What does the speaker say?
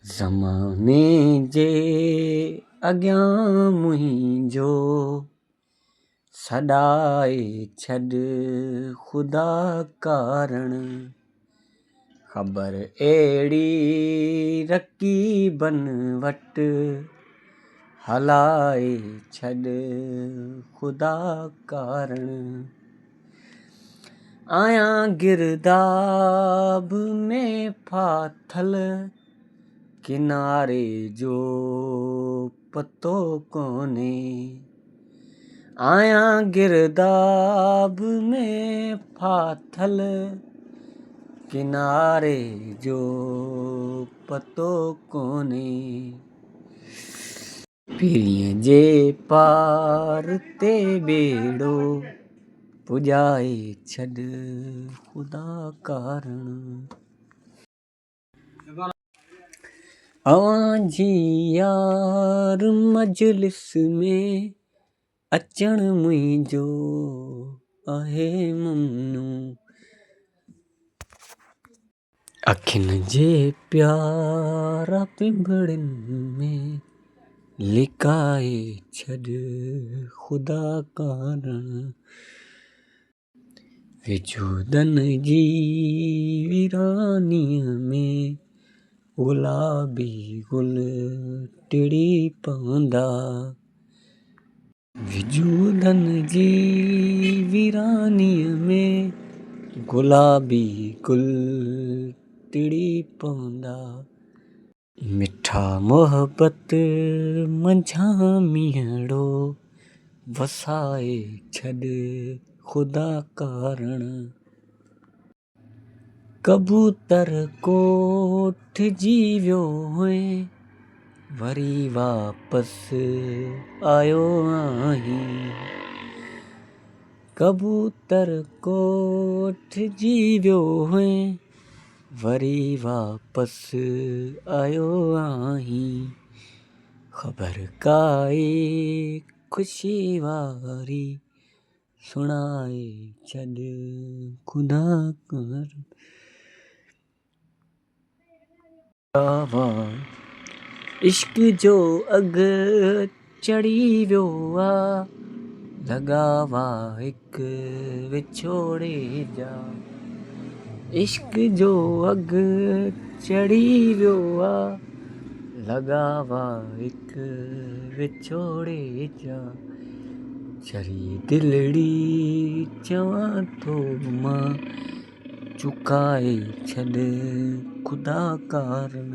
ज़माने जे अॻियां मुंहिंजो सॾाए छॾ ख़ुदा कारण, ख़बर अहिड़ी रकीबनि वटि हलाए छॾ ख़ुदा कारण। आहियां गिरदाब में फाथल, किनारे जो पतो कोन्हे। आहियां गिरदाब में फाथल, किनारे जो पतो कोन्हे। पीरीअ जे पार ते ॿेड़ो पुॼाए छॾ ख़ुदा कारण। अवां जी यार मजलिस में अचण मुंहिंजो आहे ममनू। अखियुनि जे प्यारा पिंभड़नि में लिकाए छॾ ख़ुदा कारण। विजूदनि जी वीरानीअ में गुलाबी गुल टिड़ी पवंदा। विजूदनि जी वीरानीअ में गुलाबी गुल टिड़ी पवंदा। मिठा मोहब्बत मंझां मीहड़ो वसाए छॾ ख़ुदा कारण। कबूतर कोठिजी वियो हुअईं, वरी वापसि आयो आहीं। कबूतर कोठिजी वियो हुअईं, वरी वापसि आयो आहीं। ख़बर काए ख़ुशी वारी सुणाए छॾ ख़ुदा कारण। इश्क जो अघु चढ़ी वियो आहे, लॻावा हिकु विछोड़े जा। इश्क जो अघु चढ़ी वियो आहे, लॻावा हिकु विछोड़े जा। चरी दिलड़ी चवां थो मां चुकाए छॾ ख़ुदा कारण।